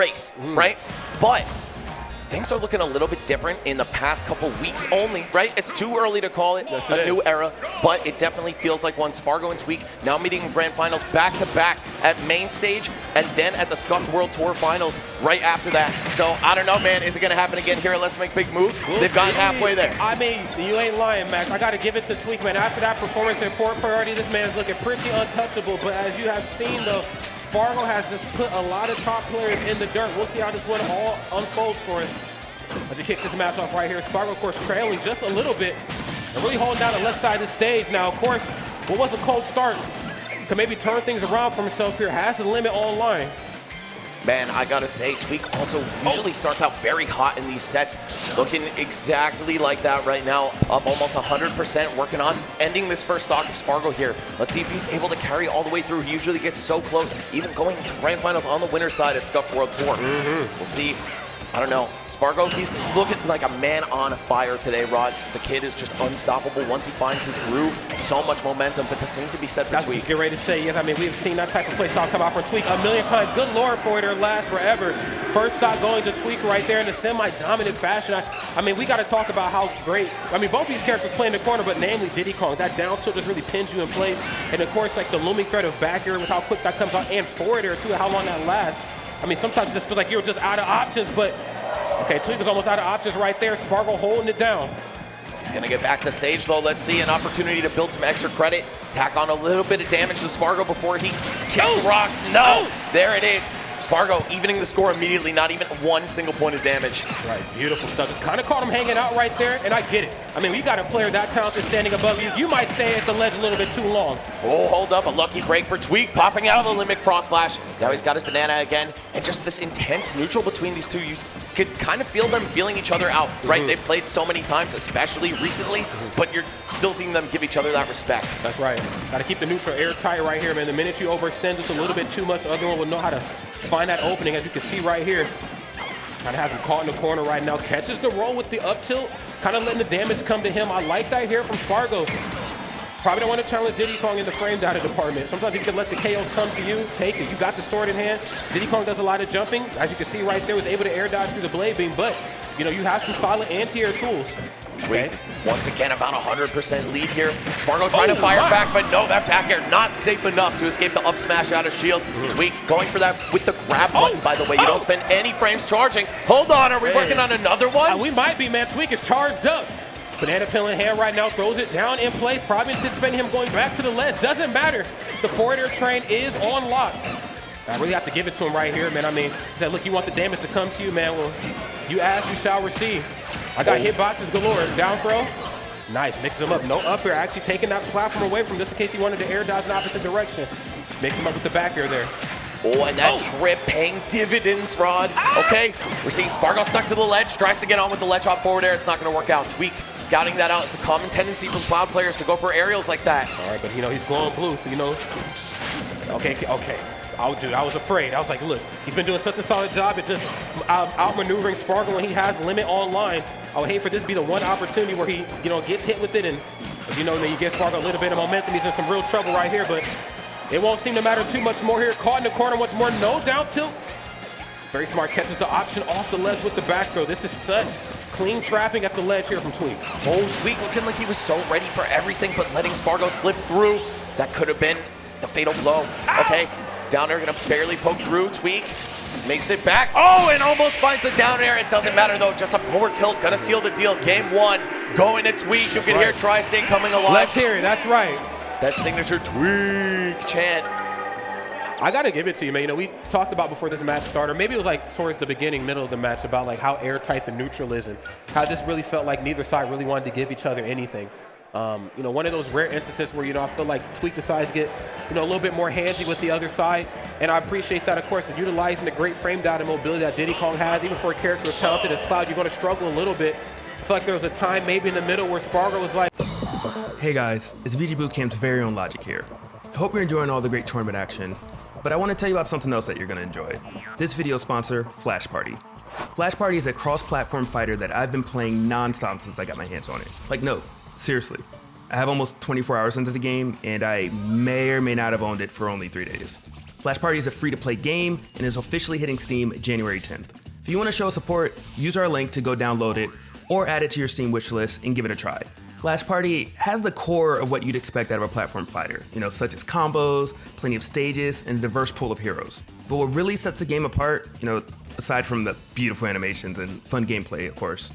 race, right? But things are looking a little bit different in the past couple weeks only, right? It's too early to call it a new era, but it definitely feels like one. Spargo and Tweek now meeting in grand finals back-to-back at main stage and then at the Scuffed World Tour finals right after that. So, I don't know, man. Is it going to happen again here at Let's Make Big Moves? They've gotten halfway there. I mean, you ain't lying, Max. I got to give it to Tweek, man. After that performance in Port Priority, this man's looking pretty untouchable. But as you have seen, though, Spargo has just put a lot of top players in the dirt. We'll see how this one all unfolds for us. As you kick this match off right here, Spargo, of course, trailing just a little bit and really holding down the left side of the stage. Now, of course, what was a cold start could maybe turn things around for himself here. Has the limit online. Man, I gotta say, Tweek also usually starts out very hot in these sets, looking exactly like that right now, up almost 100%, working on ending this first stock of Spargo here. Let's see if he's able to carry all the way through. He usually gets so close, even going into grand finals on the winner's side at Scuffed World Tour. We'll see. I don't know. Spargo, he's looking like a man on fire today, Rod. The kid is just unstoppable once he finds his groove. So much momentum, but the same can be said for That's Tweek. what he's getting ready to say. Yes, I mean, we've seen that type of play style come out from Tweek a million times. Good Lord, for it to last forever. First stop going to Tweek right there in a semi-dominant fashion. I mean, we got to talk about how great. I mean, both these characters play in the corner, but namely Diddy Kong. That down tilt just really pins you in place. And, of course, like the looming threat of back air with how quick that comes out and forward air, too, how long that lasts. I mean, sometimes it just feels like you're just out of options, but okay, Tweek is almost out of options right there. Spargo holding it down. He's going to get back to stage, though. Let's see, an opportunity to build some extra credit. Tack on a little bit of damage to Spargo before he kicks the rocks. No! There it is. Spargo evening the score immediately, not even one single point of damage. Right, beautiful stuff. Just kind of caught him hanging out right there, and I get it. I mean, you got a player that talented standing above you. You might stay at the ledge a little bit too long. Oh, hold up. A lucky break for Tweek, popping out of the limit cross slash. Now he's got his banana again. And just this intense neutral between these two. You could kind of feel them feeling each other out, right? They've played so many times, especially recently, but you're still seeing them give each other that respect. That's right. Got to keep the neutral airtight right here, man. The minute you overextend just a little bit too much, the other one will know how to find that opening, as you can see right here. Kind of has him caught in the corner right now. Catches the roll with the up tilt, kind of letting the damage come to him. I like that here from Spargo. Probably don't want to challenge Diddy Kong in the frame data department. Sometimes you can let the KOs come to you, take it. You got the sword in hand. Diddy Kong does a lot of jumping. As you can see right there, was able to air dodge through the blade beam, but you know, you have some solid anti-air tools. Tweek, once again, about 100% lead here. Spargo trying to fire back, but no, that back air not safe enough to escape the up smash out of shield. Tweek going for that with the grab button, by the way. You don't spend any frames charging. Hold on, are we working on another one? We might be, man. Tweek is charged up. Banana pill in hand right now, throws it down in place, probably anticipating him going back to the ledge. Doesn't matter. The forward air train is on lock. I really have to give it to him right here, man. I mean, he said, look, you want the damage to come to you, man. Well, you ask, you shall receive. I got hitboxes galore. Down throw. Nice. Mixes him up. No up air. Actually taking that platform away from him just in case he wanted to air dodge in the opposite direction. Mix him up with the back air there. Oh, and that trip paying dividends, Rod. Okay, we're seeing Spargo stuck to the ledge, tries to get on with the ledge hop forward air. It's not going to work out. Tweek scouting that out. It's a common tendency from Cloud players to go for aerials like that. All right, but you know, he's glowing blue, so you know. Okay. I was afraid. I was like, look, he's been doing such a solid job at just outmaneuvering Spargo when he has limit online. I would hate for this to be the one opportunity where he, you know, gets hit with it, and as you know, then you get Spargo a little bit of momentum. He's in some real trouble right here, but it won't seem to matter too much more here. Caught in the corner once more. No down tilt. Very smart. Catches the option off the ledge with the back throw. This is such clean trapping at the ledge here from Tweek. Oh, Tweek looking like he was so ready for everything, but letting Spargo slip through. That could have been the fatal blow. Okay, down air gonna barely poke through. Tweek makes it back. Oh, and almost finds the down air. It doesn't matter though. Just a forward tilt. Gonna seal the deal. Game one. Going to Tweek. You can hear Tri-State coming alive. Let's hear it. That's right. That signature Tweek chant. I gotta give it to you, man. You know, we talked about before this match started, maybe it was like towards the beginning, middle of the match, about like how airtight the neutral is and how this really felt like neither side really wanted to give each other anything. You know, one of those rare instances where, you know, I feel like Tweek decides to get, you know, a little bit more handsy with the other side. And I appreciate that, of course, of utilizing the great frame data mobility that Diddy Kong has. Even for a character as talented as Cloud, you're going to struggle a little bit. I feel like there was a time maybe in the middle where Spargo was like, hey guys, it's VGBootCamp's very own Logic here. Hope you're enjoying all the great tournament action, but I want to tell you about something else that you're going to enjoy. This video sponsor, Flash Party. Flash Party is a cross-platform fighter that I've been playing non-stop since I got my hands on it. Like, no, seriously. I have almost 24 hours into the game, and I may or may not have owned it for only 3 days. Flash Party is a free-to-play game and is officially hitting Steam January 10th. If you want to show support, use our link to go download it or add it to your Steam wishlist and give it a try. Flash Party has the core of what you'd expect out of a platform fighter, such as combos, plenty of stages, and a diverse pool of heroes. But what really sets the game apart, aside from the beautiful animations and fun gameplay, of course,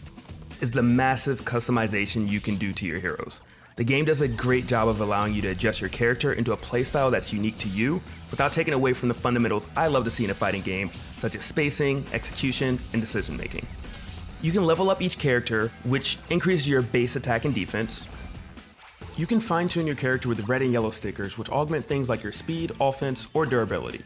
is the massive customization you can do to your heroes. The game does a great job of allowing you to adjust your character into a playstyle that's unique to you without taking away from the fundamentals I love to see in a fighting game, such as spacing, execution, and decision making. You can level up each character, which increases your base attack and defense. You can fine-tune your character with red and yellow stickers, which augment things like your speed, offense, or durability.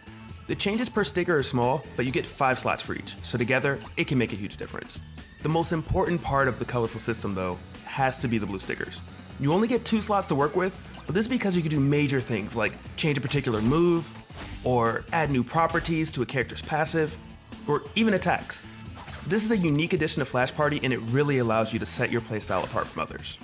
The changes per sticker are small, but you get 5 slots for each, so together, it can make a huge difference. The most important part of the colorful system, though, has to be the blue stickers. You only get 2 slots to work with, but this is because you can do major things like change a particular move, or add new properties to a character's passive, or even attacks. This is a unique addition to Flash Party, and it really allows you to set your playstyle apart from others.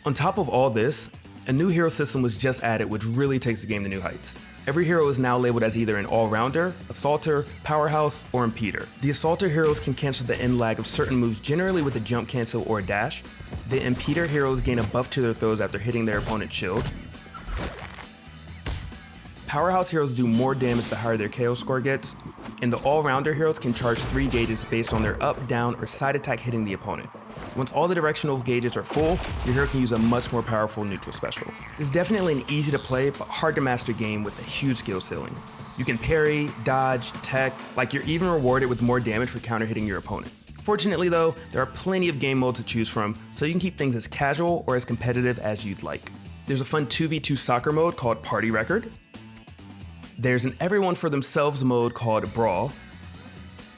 On top of all this, a new hero system was just added, which really takes the game to new heights. Every hero is now labeled as either an all-rounder, assaulter, powerhouse, or impeder. The assaulter heroes can cancel the end lag of certain moves, generally with a jump cancel or a dash. The impeder heroes gain a buff to their throws after hitting their opponent's shield. Powerhouse heroes do more damage the higher their KO score gets, and the all-rounder heroes can charge 3 gauges based on their up, down, or side attack hitting the opponent. Once all the directional gauges are full, your hero can use a much more powerful neutral special. It's definitely an easy to play but hard to master game with a huge skill ceiling. You can parry, dodge, tech, you're even rewarded with more damage for counter hitting your opponent. Fortunately though, there are plenty of game modes to choose from, so you can keep things as casual or as competitive as you'd like. There's a fun 2v2 soccer mode called Party Record. There's an everyone for themselves mode called Brawl.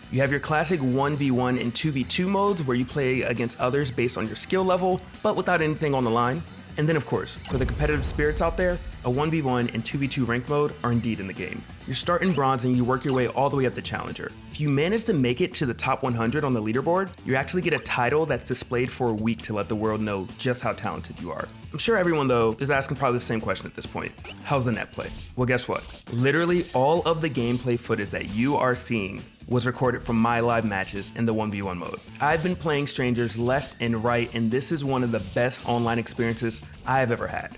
You have your classic 1v1 and 2v2 modes where you play against others based on your skill level, but without anything on the line. And then of course, for the competitive spirits out there, a 1v1 and 2v2 rank mode are indeed in the game. You start in bronze and you work your way all the way up to challenger. If you manage to make it to the top 100 on the leaderboard, you actually get a title that's displayed for a week to let the world know just how talented you are. I'm sure everyone though is asking probably the same question at this point. How's the net play? Well, guess what? Literally all of the gameplay footage that you are seeing was recorded from my live matches in the 1v1 mode. I've been playing strangers left and right, and this is one of the best online experiences I have ever had.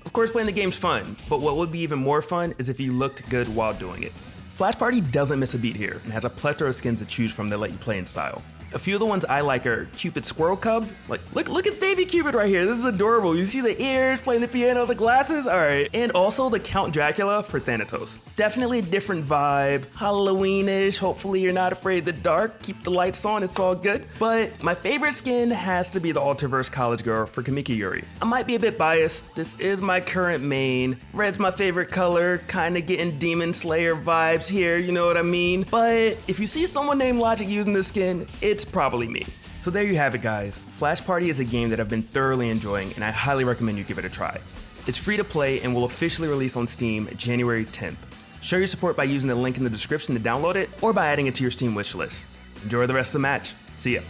Of course, playing the game's fun, but what would be even more fun is if you looked good while doing it. Flash Party doesn't miss a beat here and has a plethora of skins to choose from that let you play in style. A few of the ones I like are Cupid Squirrel Cub. Look at baby Cupid right here. This is adorable. You see the ears, playing the piano, the glasses? All right. And also the Count Dracula for Thanatos. Definitely a different vibe, Halloween-ish. Hopefully you're not afraid of the dark. Keep the lights on, it's all good. But my favorite skin has to be the Ultraverse College Girl for Kamiki Yuri. I might be a bit biased. This is my current main. Red's my favorite color, kind of getting Demon Slayer vibes here, you know what I mean? But if you see someone named Logic using this skin, it's probably me. So there you have it, guys. Flash Party is a game that I've been thoroughly enjoying, and I highly recommend you give it a try. It's free to play and will officially release on Steam January 10th. Show your support by using the link in the description to download it, or by adding it to your Steam wishlist. Enjoy the rest of the match. See ya.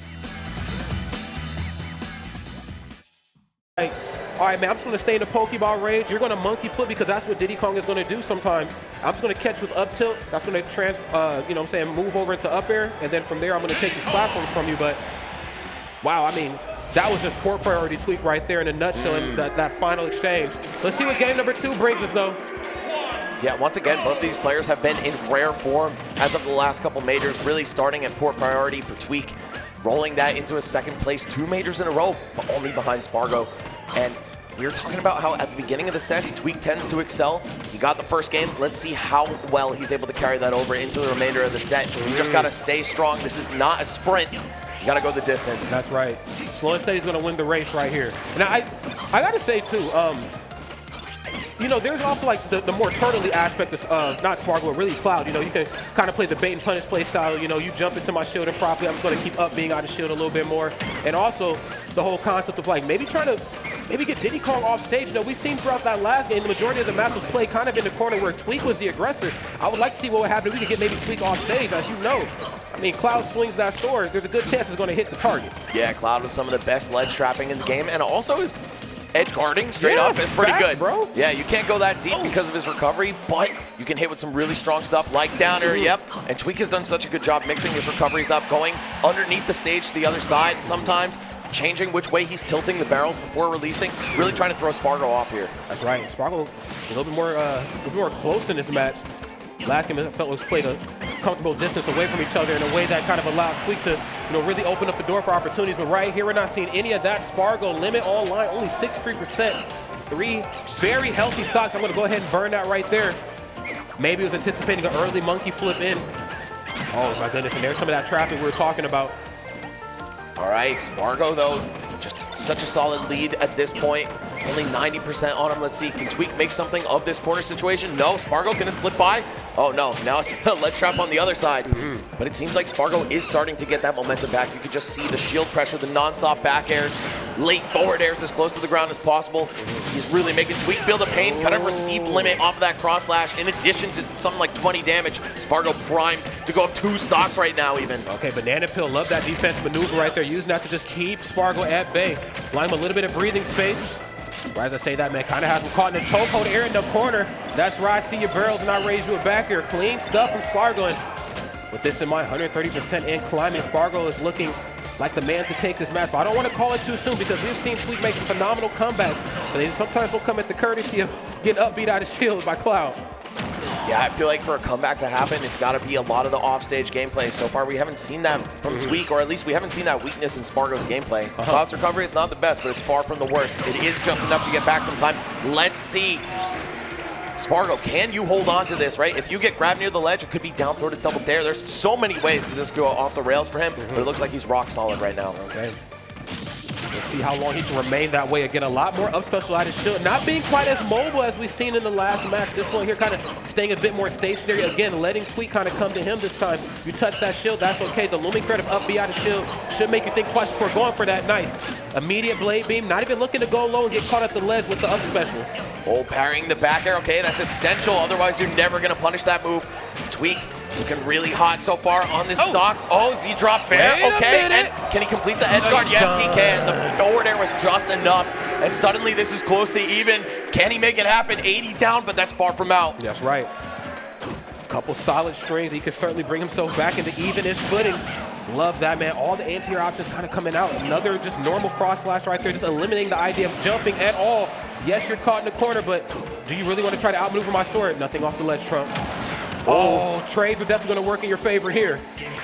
All right, man, I'm just going to stay in the Pokeball range. You're going to monkey flip because that's what Diddy Kong is going to do sometimes. I'm just going to catch with up tilt. That's going to move over into up air. And then from there, I'm going to take these platforms from you. But, wow, I mean, that was just poor priority Tweek right there in a nutshell in that final exchange. Let's see what game number 2 brings us, though. Yeah, once again, both these players have been in rare form as of the last couple majors, really starting at poor priority for Tweek, rolling that into a second place 2 majors in a row, but only behind Spargo. And we were talking about how at the beginning of the sets, Tweek tends to excel. He got the first game. Let's see how well he's able to carry that over into the remainder of the set. You just got to stay strong. This is not a sprint. You got to go the distance. That's right. Slow and Steady is going to win the race right here. And I got to say, too, there's also like the more turtley aspect of not Spargo, but really Cloud. You can kind of play the bait and punish play style. You jump into my shield improperly. I'm just going to keep up being out of shield a little bit more. And also the whole concept of maybe trying to get Diddy Kong off stage. We've seen throughout that last game, the majority of the match was played kind of in the corner where Tweek was the aggressor. I would like to see what would happen if we could get maybe Tweek off stage. As you know, I mean, Cloud swings that sword. There's a good chance it's going to hit the target. Yeah, Cloud with some of the best ledge trapping in the game, and also is edge guarding straight Yeah, up is pretty facts, good. bro. Yeah, you can't go that deep because of his recovery, but you can hit with some really strong stuff like down air, yep. And Tweek has done such a good job mixing his recoveries up, going underneath the stage to the other side sometimes, changing which way he's tilting the barrels before releasing, really trying to throw Spargo off here. That's right. Spargo a little bit more close in this match. Last game, it felt was played a comfortable distance away from each other in a way that kind of allowed Tweek to, really open up the door for opportunities. But right here, we're not seeing any of that. Spargo limit online, only 63%. 3 very healthy stocks. I'm going to go ahead and burn that right there. Maybe it was anticipating an early monkey flip in. Oh my goodness, and there's some of that traffic we were talking about. All right, Spargo though, just such a solid lead at this point. Only 90% on him. Let's see, can Tweek make something of this corner situation? No, Spargo gonna slip by. Oh no, now it's a lead trap on the other side. But it seems like Spargo is starting to get that momentum back. You can just see the shield pressure, the non-stop back airs, late forward airs as close to the ground as possible. He's really making Tweek feel the pain, kind of receive limit off of that cross slash. In addition to something like 20 damage, Spargo primed to go up 2 stocks right now even. Okay, Banana Peel, love that defense maneuver right there, using that to just keep Spargo at bay. Line him a little bit of breathing space. Right as I say that, man, kind of has him caught in the chokehold area in the corner. That's right, see your barrels and I raise you a back here. Clean stuff from Spargo. And with this in mind, 130% and climbing, Spargo is looking like the man to take this match. But I don't want to call it too soon because we've seen Tweek make some phenomenal comebacks. But they sometimes will come at the courtesy of getting upbeat out of shield by Cloud. Yeah, I feel like for a comeback to happen, it's got to be a lot of the offstage gameplay. So far, we haven't seen that from Tweek, or at least we haven't seen that weakness in Spargo's gameplay. Cloud's recovery is not the best, but it's far from the worst. It is just enough to get back some time. Let's see. Spargo, can you hold on to this, right? If you get grabbed near the ledge, it could be down throw to double dare. There's so many ways that this could go off the rails for him, but it looks like he's rock solid right now. Okay. Let's see how long he can remain that way. Again, a lot more up special out of shield. Not being quite as mobile as we've seen in the last match. This one here kind of staying a bit more stationary. Again, letting Tweek kind of come to him this time. You touch that shield, that's okay. The looming threat of up B out of shield should make you think twice before going for that. Nice. Immediate blade beam. Not even looking to go low and get caught at the ledge with the up special. Oh, parrying the back air. Okay, that's essential. Otherwise, you're never going to punish that move. Tweek looking really hot so far on this stock. Oh, Z-drop bair. Okay, and can he complete the edge guard? Yes, he can. The forward air was just enough, and suddenly this is close to even. Can he make it happen? 80 down, but that's far from out. That's right. Couple solid strings. He can certainly bring himself back into even-ish footing. Love that, man. All the anti-air options kind of coming out. Another just normal cross slash right there, just eliminating the idea of jumping at all. Yes, you're caught in the corner, but do you really want to try to outmaneuver my sword? Nothing off the ledge, Trump. Oh, trades are definitely going to work in your favor here.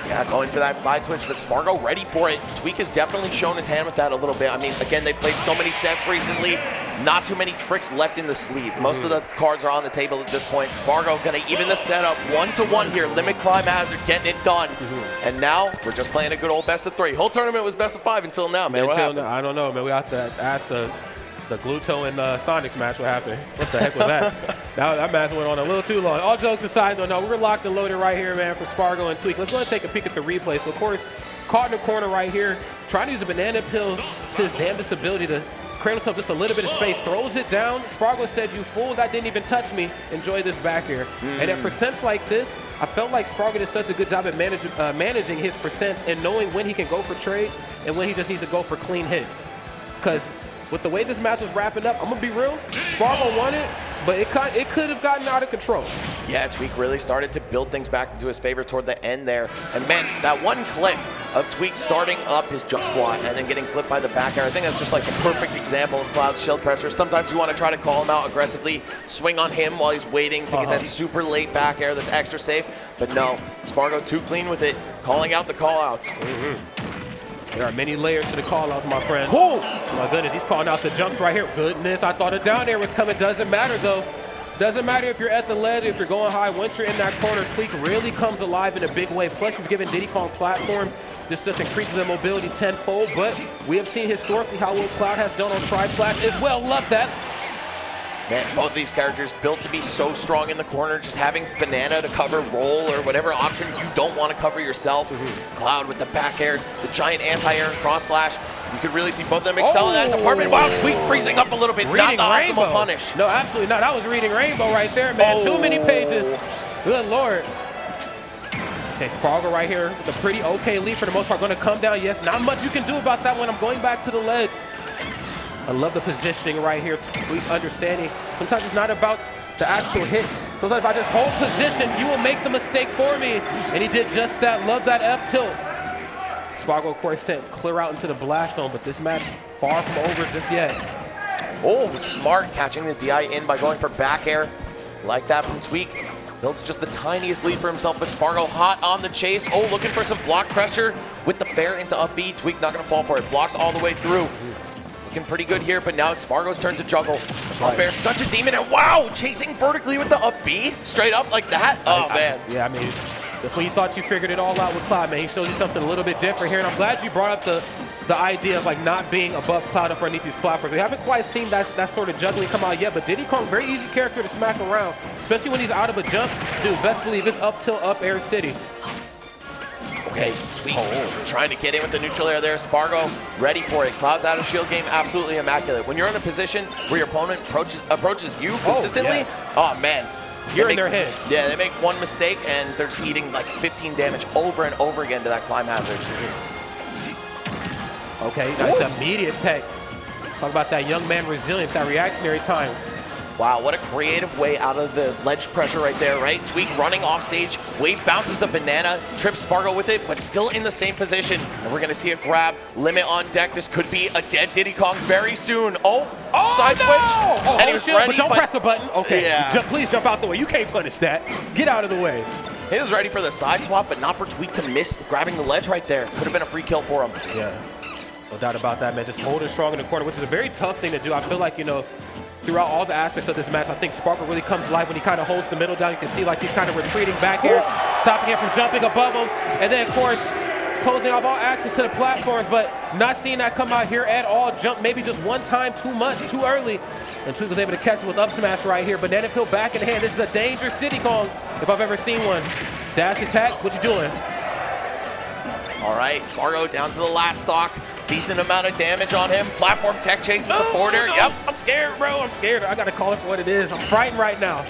Yeah, going for that side switch, but Spargo ready for it. Tweek has definitely shown his hand with that a little bit. I mean, again, they've played so many sets recently. Not too many tricks left in the sleeve. Most of the cards are on the table at this point. Spargo going to even the setup 1-to-1 here. Limit climb hazard, getting it done. And now we're just playing a good old best of 3. Whole tournament was best of 5 until now, man. What happened? I don't know, man. We have to ask the Gluto and Sonic's match, what happened? What the heck was that? that match went on a little too long. All jokes aside, though, no, we're locked and loaded right here, man, for Spargo and Tweek. Let's go ahead and take a peek at the replay. So, of course, caught in the corner right here, trying to use a banana peel to his damnedest ability to create himself just a little bit of space, throws it down. Spargo said, "You fool, that didn't even touch me. Enjoy this back here." And at percents like this, I felt like Spargo did such a good job at managing his percents and knowing when he can go for trades and when he just needs to go for clean hits. Because with the way this match was wrapping up, I'm going to be real, Spargo won it, but it could have gotten out of control. Yeah, Tweek really started to build things back into his favor toward the end there. And man, that one clip of Tweek starting up his jump squat and then getting clipped by the back air, I think that's just like a perfect example of Cloud's shield pressure. Sometimes you want to try to call him out aggressively, swing on him while he's waiting to get that super late back air that's extra safe. But no, Spargo too clean with it, calling out the call-outs. There are many layers to the call-outs, my friend. Oh my goodness, he's calling out the jumps right here. Goodness, I thought a down air was coming. Doesn't matter, though. Doesn't matter if you're at the ledge, if you're going high. Once you're in that corner, Tweek really comes alive in a big way. Plus, you've given Diddy Kong platforms. This just increases their mobility tenfold. But we have seen historically how well Cloud has done on Tri-Flash as well. Love that. Man, both these characters built to be so strong in the corner, just having banana to cover roll or whatever option you don't want to cover yourself. Cloud with the back airs, the giant anti-air and cross slash. You could really see both of them excel in that department. Wow, Tweek freezing up a little bit. Reading not the rainbow. optimal punish. No, absolutely not. That was reading rainbow right there, man. Too many pages. Good Lord. Okay, Spargo right here with a pretty okay lead for the most part. Going to come down. Yes, not much you can do about that one. I'm going back to the ledge. I love the positioning right here. Tweek understanding. Sometimes it's not about the actual hits. Sometimes if I just hold position, you will make the mistake for me. And he did just that. Love that F tilt. Spargo, of course, sent clear out into the blast zone, but this match far from over just yet. Oh, smart catching the DI in by going for back air. Like that from Tweek. Builds just the tiniest lead for himself, but Spargo hot on the chase. Oh, looking for some block pressure with the fair into up B. Tweek not going to fall for it. Blocks all the way through. Looking pretty good here, but now it's Spargo's turn to juggle. Up air, such a demon, and wow, chasing vertically with the up B, straight up like that. Oh, man. Yeah, I mean, that's when you thought you figured it all out with Cloud, man. He showed you something a little bit different here, and I'm glad you brought up the idea of like not being above Cloud up underneath these platforms. We haven't quite seen that sort of juggling come out yet, but Diddy Kong, very easy character to smack around, especially when he's out of a jump. Dude, best believe it's up tilt, up air city. Okay, Tweek trying to get in with the neutral air there. Spargo ready for it. Cloud's out of shield game, absolutely immaculate. When you're in a position where your opponent approaches you consistently, oh man. You're in their head. Yeah, they make one mistake and they're just eating like 15 damage over and over again to that climb hazard. Okay, nice immediate tech. Talk about that young man resilience, that reactionary time. Wow, what a creative way out of the ledge pressure right there, right? Tweek running off stage, wave bounces a banana, trips Spargo with it, but still in the same position. And we're gonna see a grab, limit on deck. This could be a dead Diddy Kong very soon. Side switch. And he was ready, but don't press a button. Okay, yeah. Please jump out the way. You can't punish that. Get out of the way. He was ready for the side swap, but not for Tweek to miss grabbing the ledge right there. Could have been a free kill for him. Yeah, no doubt about that, man. Just holding strong in the corner, which is a very tough thing to do. I feel like, you know, throughout all the aspects of this match, I think Spargo really comes to life when he kind of holds the middle down. You can see like he's kind of retreating back here, stopping him from jumping above him, and then of course closing off all access to the platforms, but not seeing that come out here at all. Jump maybe just one time too much, too early, and Tweek was able to catch it with up smash right here. Banana peel back in hand. This is a dangerous Diddy Kong if I've ever seen one. Dash attack, what you doing? All right, Spargo down to the last stock. Decent amount of damage on him. Platform tech chase with the forward air. Yep. I'm scared, bro. I'm scared. I got to call it for what it is. I'm frightened right now.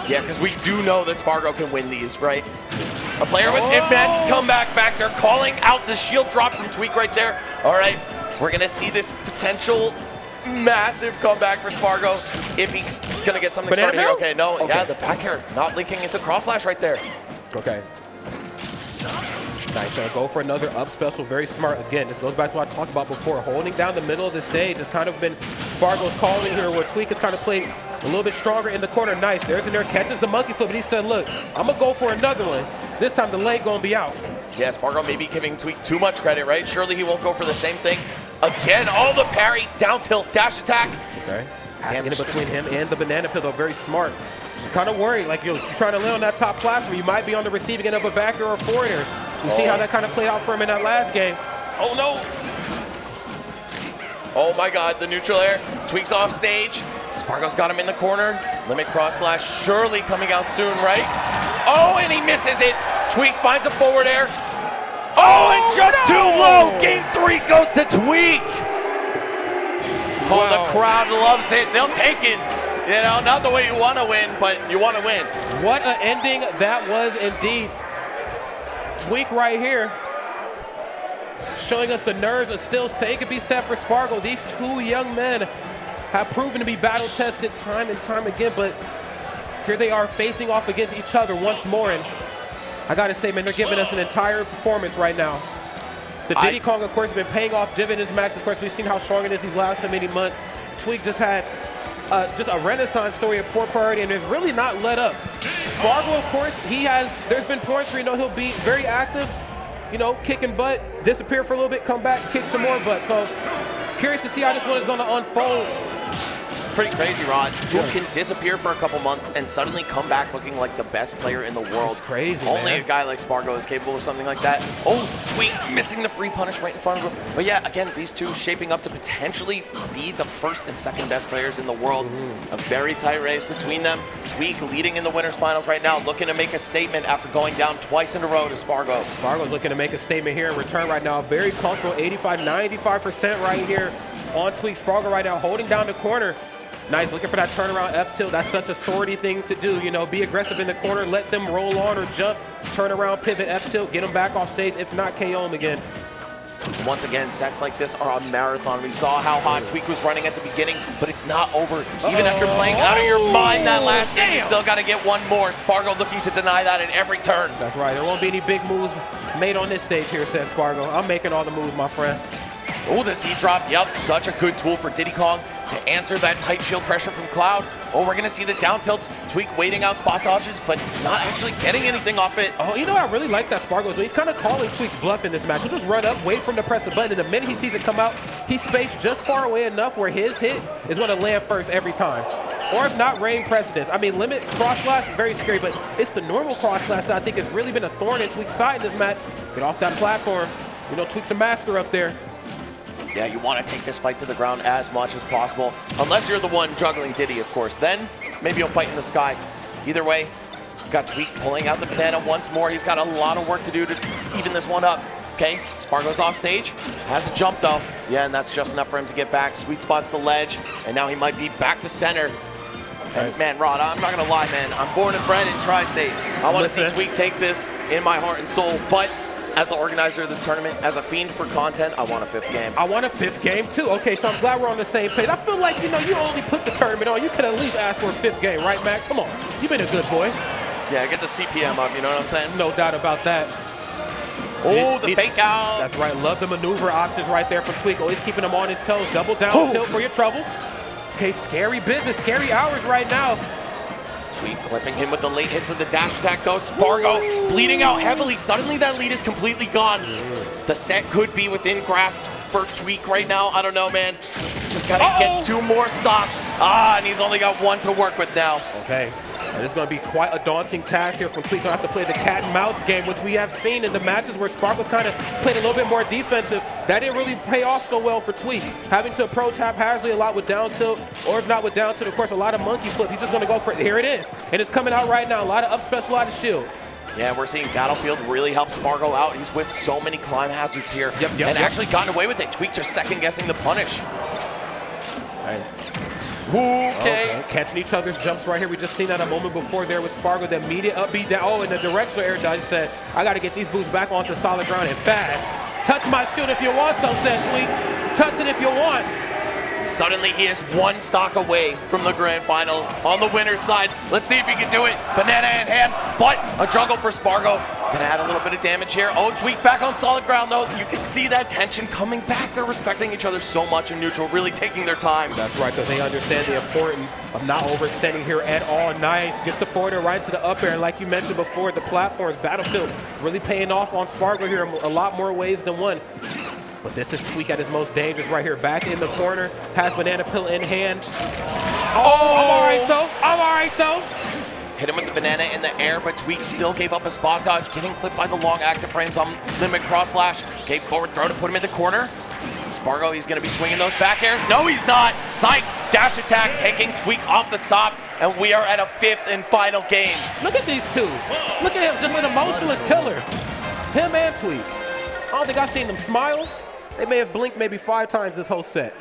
Yeah, because we do know that Spargo can win these, right? A player with immense comeback factor, calling out the shield drop from Tweek right there. All right, we're going to see this potential massive comeback for Spargo if he's going to get something started here. Okay, no, yeah, the back air not linking into cross slash right there. Okay. Nice, gonna go for another up special, very smart. Again, this goes back to what I talked about before. Holding down the middle of the stage has kind of been Spargo's calling here, where Tweek has kind of played a little bit stronger in the corner. Nice, there's in there, catches the monkey flip, but he said, look, I'm gonna go for another one. This time the leg gonna be out. Yeah, Spargo may be giving Tweek too much credit, right? Surely he won't go for the same thing. Again, all the parry, down tilt, dash attack. Okay, passing in between him and the banana peel, though, very smart. Kind of worried, like you're trying to land on that top platform, you might be on the receiving end of a back or a forward air. You see how that kind of played out for him in that last game. Oh no! Oh my God, the neutral air. Tweek's off stage. Spargo's got him in the corner. Limit cross slash surely coming out soon, right? Oh, and he misses it. Tweek finds a forward air. Oh, and just too low. Game 3 goes to Tweek. Oh, the crowd loves it. They'll take it. You know, not the way you want to win, but you want to win. What an ending that was indeed. Tweek right here showing us the nerves are still saying it could be set for Spargo. These two young men have proven to be battle tested time and time again, but here they are facing off against each other once more. And I got to say, man, they're giving us an entire performance right now. The Diddy Kong, of course, has been paying off dividends, Max. Of course, we've seen how strong it is these last so many months. Tweek just had just a renaissance story of poor priority, and there's really not let up. Spargo, of course, there's been points where, you know, he'll be very active, you know, kicking butt, disappear for a little bit, come back, kick some more butt. So curious to see how this one is going to unfold. It's pretty crazy, Rod. Who can disappear for a couple months and suddenly come back looking like the best player in the world. It's crazy, Only man. a guy like Spargo is capable of something like that. Oh, Tweek missing the free punish right in front of him. But yeah, again, these two shaping up to potentially be the first and second best players in the world. A very tight race between them. Tweek leading in the winners finals right now, looking to make a statement after going down twice in a row to Spargo. Spargo's looking to make a statement here in return right now. Very comfortable, 85, 95% right here on Tweek. Spargo right now holding down the corner. Nice, looking for that turnaround F tilt. That's such a swordy thing to do, you know, be aggressive in the corner, let them roll on or jump, turn around, pivot, F tilt, get them back off stage, if not KO them again. Once again, sets like this are a marathon. We saw how hot Tweek was running at the beginning, but it's not over. Even after playing out of your mind that last game, you still got to get one more. Spargo looking to deny that at every turn. That's right. There won't be any big moves made on this stage here, says Spargo. I'm making all the moves, my friend. Oh, the Z-drop. Yep, such a good tool for Diddy Kong to answer that tight shield pressure from Cloud. Oh, we're going to see the down tilts. Tweek waiting out spot dodges, but not actually getting anything off it. Oh, you know, I really like that Spargo. So he's kind of calling Tweek's bluff in this match. He'll just run up, wait for him to press a button, and the minute he sees it come out, he's spaced just far away enough where his hit is going to land first every time. Or if not, reign precedence. I mean, limit cross slash, very scary, but it's the normal cross slash that I think has really been a thorn in Tweek's side in this match. Get off that platform. You know, Tweek's a master up there. Yeah, you want to take this fight to the ground as much as possible. Unless you're the one juggling Diddy, of course. Then maybe you'll fight in the sky. Either way, you've got Tweek pulling out the banana once more. He's got a lot of work to do to even this one up. Okay, Spargo's off stage. Has a jump, though. Yeah, and that's just enough for him to get back. Sweet spot's the ledge, and now he might be back to center. And man, Rod, I'm not going to lie, man. I'm born and bred in Tri-State. I want to see Tweek take this in my heart and soul, but as the organizer of this tournament, as a fiend for content, I want a 5th game. I want a 5th game too. Okay, so I'm glad we're on the same page. I feel like, you know, you only put the tournament on. You could at least ask for a 5th game, right, Max? Come on. You've been a good boy. Yeah, get the CPM up, you know what I'm saying? No doubt about that. Oh, the fake out. That's right. Love the maneuver options right there from Tweek. Always keeping him on his toes. Double down tilt for your trouble. Okay, scary business, scary hours right now. Tweek clipping him with the late hits of the dash attack, though. Spargo bleeding out heavily. Suddenly that lead is completely gone. The set could be within grasp for Tweek right now. I don't know, man. Just got to get 2 more stocks. And he's only got 1 to work with now. Okay. This is going to be quite a daunting task here from Tweek. Going to have to play the cat and mouse game, which we have seen in the matches where Spargo's kind of played a little bit more defensive. That didn't really pay off so well for Tweek. Having to approach haphazardly a lot with down tilt, or if not with down tilt, of course, a lot of monkey flip. He's just going to go for it. Here it is. And it's coming out right now. A lot of up special out of shield. Yeah, we're seeing Battlefield really help Spargo out. He's whipped so many climb hazards here and actually gotten away with it. Tweek just second-guessing the punish. Okay. Catching each other's jumps right here. We just seen that a moment before there with Spargo. The immediate up beat down. Oh, and the directional air dodge said, I got to get these boots back onto solid ground and fast. Touch my shield if you want, though, said Tweek. Touch it if you want. Suddenly he is 1 stock away from the grand finals on the winner's side. Let's see if he can do it. Banana in hand, but a juggle for Spargo. Gonna add a little bit of damage here. Oh, Tweek back on solid ground, though. You can see that tension coming back. They're respecting each other so much in neutral, really taking their time. That's right, because they understand the importance of not overstanding here at all. Nice. Gets the forward and right to the up air. And like you mentioned before, the platforms, Battlefield, really paying off on Spargo here in a lot more ways than one. But this is Tweek at his most dangerous right here. Back in the corner, has banana peel in hand. Oh, I'm all right, though. I'm all right, though. Hit him with the banana in the air, but Tweek still gave up a spot dodge, getting clipped by the long active frames on limit cross slash. Okay, forward throw to put him in the corner. Spargo, he's going to be swinging those back airs. No, he's not. Psych, dash attack, taking Tweek off the top, and we are at a 5th and final game. Look at these two. Look at him, just an emotionless killer. Him and Tweek. I don't think I've seen them smile. They may have blinked maybe 5 times this whole set.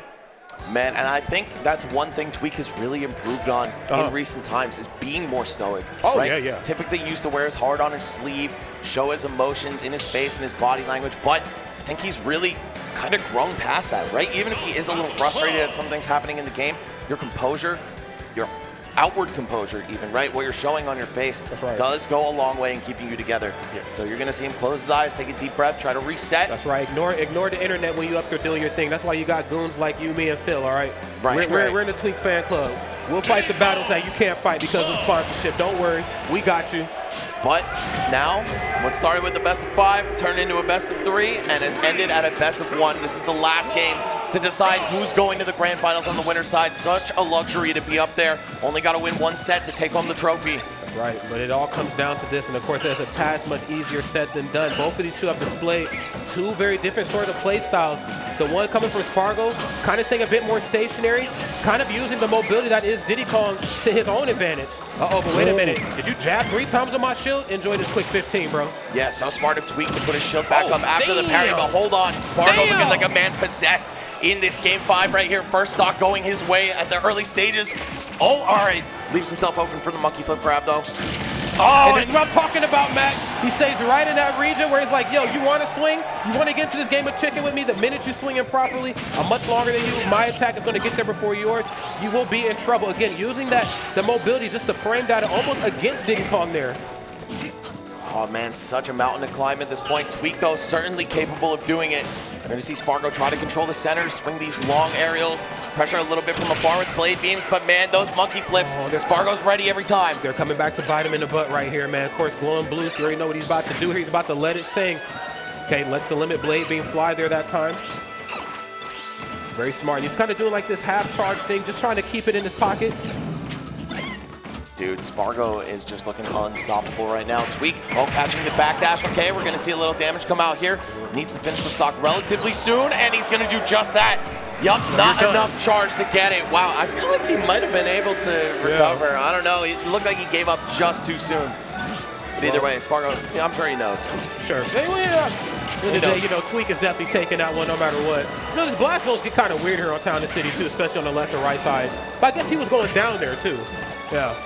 Man, and I think that's one thing Tweek has really improved on in recent times is being more stoic. Oh, right? yeah. Typically used to wear his heart on his sleeve, show his emotions in his face and his body language, but I think he's really kind of grown past that, right? Even if he is a little frustrated at some things happening in the game, your composure, your outward composure even, right? What you're showing on your face does go a long way in keeping you together. So you're going to see him close his eyes, take a deep breath, try to reset. That's right. Ignore the internet when you up there doing your thing. That's why you got goons like you, me, and Phil, all right? We're in the Tweek fan club. We'll fight the battles that you can't fight because of sponsorship. Don't worry. We got you. But now, what started with the best of 5 turned into a best of 3 and has ended at a best of 1. This is the last game to decide who's going to the grand finals on the winner's side. Such a luxury to be up there. Only got to win 1 set to take home the trophy. That's right, but it all comes down to this, and of course there's a task much easier said than done. Both of these two have displayed 2 very different sort of play styles. The one coming from Spargo, kind of staying a bit more stationary, kind of using the mobility that is Diddy Kong to his own advantage. Uh-oh, but wait a minute. Did you jab 3 times on my shield? Enjoy this quick 15, bro. Yeah, so smart of Tweek to put his shield back up after the parry, but hold on. Spargo looking like a man possessed in this game 5 right here. First stock going his way at the early stages. Oh, all right. Leaves himself open for the monkey flip grab, though. Oh, and this is what I'm talking about, Max. He stays right in that region where he's like, yo, you want to swing? You want to get into this game of chicken with me? The minute you're swinging properly, I'm much longer than you. My attack is going to get there before yours. You will be in trouble. Again, using the mobility just to frame that almost against Diddy Kong there. Oh man, such a mountain to climb at this point. Tweek, though, certainly capable of doing it. We're going to see Spargo try to control the center, swing these long aerials, pressure a little bit from afar with blade beams, but man, those monkey flips, Spargo's ready every time. They're coming back to bite him in the butt right here, man. Of course, glowing blue, so you already know what he's about to do here. He's about to let it sing. Okay, lets the limit blade beam fly there that time. Very smart. He's kind of doing like this half charge thing, just trying to keep it in his pocket. Dude, Spargo is just looking unstoppable right now. Tweek, catching the backdash. Okay, we're going to see a little damage come out here. Needs to finish the stock relatively soon, and he's going to do just that. Yup, not enough charge to get it. Wow, I feel like he might have been able to recover. I don't know. It looked like he gave up just too soon. But either way, Spargo, I'm sure he knows. Sure. You know, Tweek is definitely taking that one no matter what. You know, these blast zones get kind of weird here on Town and City, too, especially on the left and right sides. But I guess he was going down there, too. Yeah.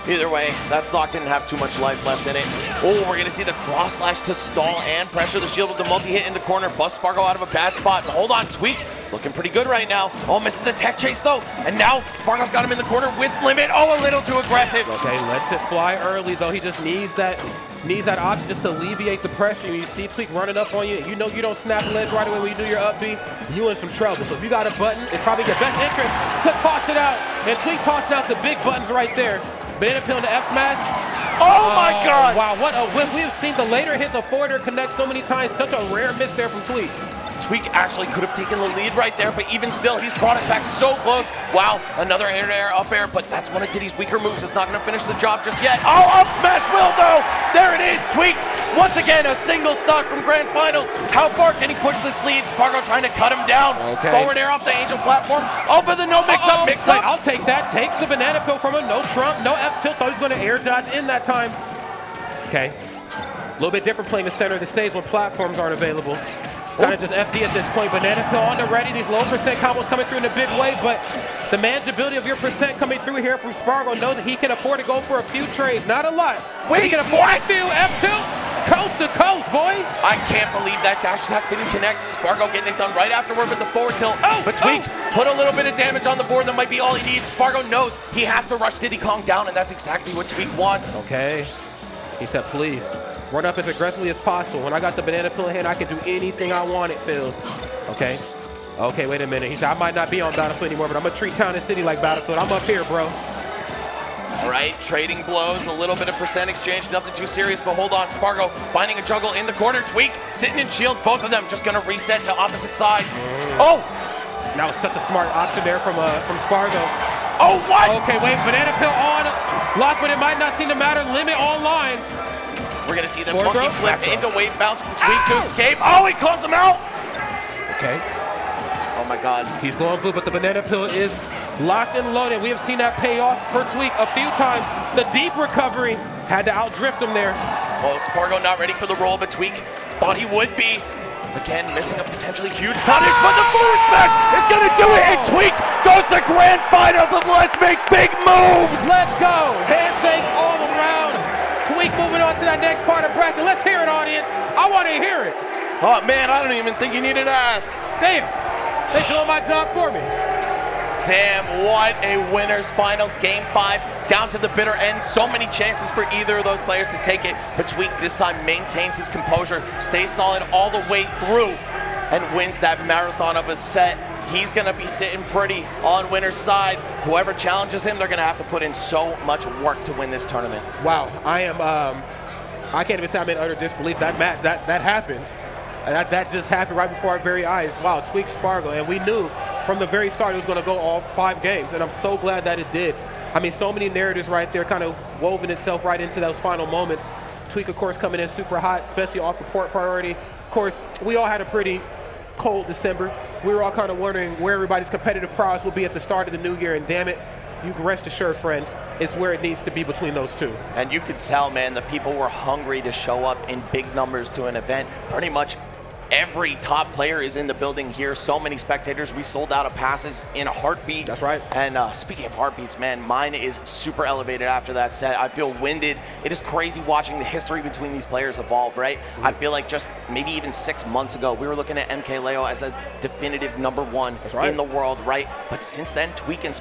Either way, that stock didn't have too much life left in it. Oh, we're going to see the cross slash to stall and pressure the shield with the multi-hit in the corner. Bust Spargo out of a bad spot. Hold on, Tweek looking pretty good right now. Oh, missing the tech chase, though. And now Spargo's got him in the corner with limit. Oh, a little too aggressive. Okay, lets it fly early, though. He just needs that option just to alleviate the pressure. You see Tweek running up on you. You know you don't snap the ledge right away when you do your up B, you in some trouble. So if you got a button, it's probably your best interest to toss it out. And Tweek tossing out the big buttons right there. Banana peel into F smash. Oh my God! Wow, what a whip. We have seen the later hits of forwarder connect so many times. Such a rare miss there from Tweek. Tweek actually could have taken the lead right there, but even still, he's brought it back so close. Wow, another air-to-air up air, but that's one of Diddy's weaker moves. It's not going to finish the job just yet. Oh, up smash will, though. There it is, Tweek. Once again, a single stock from Grand Finals. How far can he push this lead? Spargo trying to cut him down. Okay. Forward air off the Angel platform. Oh, but the no mix-up, mix-up. I'll take that. Takes the banana peel from him. No trump, no F-tilt. Thought he was going to air dodge in that time. Okay. A little bit different playing the center of the stage when platforms aren't available. Kind of just FD at this point. Banana peel on the ready. These low percent combos coming through in a big way, but the manageability of your percent coming through here from Spargo knows that he can afford to go for a few trades. Not a lot. Wait, he can afford a few F2. Coast to coast, boy. I can't believe that dash attack didn't connect. Spargo getting it done right afterward with the forward tilt. But Tweek put a little bit of damage on the board. That might be all he needs. Spargo knows he has to rush Diddy Kong down, and that's exactly what Tweek wants. Okay. He said, please, run up as aggressively as possible. When I got the banana peel in hand, I can do anything I want, it feels. Okay. Okay, wait a minute. He said, I might not be on Battlefield anymore, but I'm going to treat Town and City like Battlefield. I'm up here, bro. All right, trading blows, a little bit of percent exchange, nothing too serious, but hold on, Spargo finding a juggle in the corner. Tweek sitting in shield, both of them just gonna reset to opposite sides. Oh! That was such a smart option there from Spargo. Oh, what? Okay, wait, banana peel on, lock, but it might not seem to matter, limit online. We're gonna see the monkey flip into wave bounce from Tweek to escape. Oh, he calls him out! Okay. Oh my God. He's going blue, but the banana peel is locked and loaded. We have seen that pay off for Tweek a few times. The deep recovery had to outdrift him there. Oh, Spargo not ready for the roll, but Tweek thought he would be. Again, missing a potentially huge punish, but the forward smash is going to do it, and Tweek goes to Grand Finals of Let's Make Big Moves! Let's go! Handshakes all around. Tweek moving on to that next part of bracket. Let's hear it, audience. I want to hear it. Oh, man, I don't even think you needed to ask. Damn. They're doing my job for me. Damn, what a winner's finals. Game 5, down to the bitter end. So many chances for either of those players to take it. But Tweek this time maintains his composure, stays solid all the way through, and wins that marathon of a set. He's going to be sitting pretty on winner's side. Whoever challenges him, they're going to have to put in so much work to win this tournament. Wow, I can't even say I'm in utter disbelief. That match, that happens. That just happened right before our very eyes. Wow, Tweek Spargo, and we knew from the very start it was going to go all 5 games, and I'm so glad that it did. I mean, so many narratives right there kind of woven itself right into those final moments. Tweek, of course, coming in super hot, especially off the port priority. Of course, we all had a pretty cold December. We were all kind of wondering where everybody's competitive prowess will be at the start of the new year, and damn it, you can rest assured, friends, it's where it needs to be between those two. And you could tell, man, the people were hungry to show up in big numbers to an event. Pretty much Every top player is in the building here. So many spectators. We sold out of passes in a heartbeat. That's right. And speaking of heartbeats, man, mine is super elevated after that set. I feel winded. It is crazy watching the history between these players evolve, right? I feel like just maybe even 6 months ago, we were looking at MKLeo as a definitive #1 in the world, right? But since then, Tweek and Spargo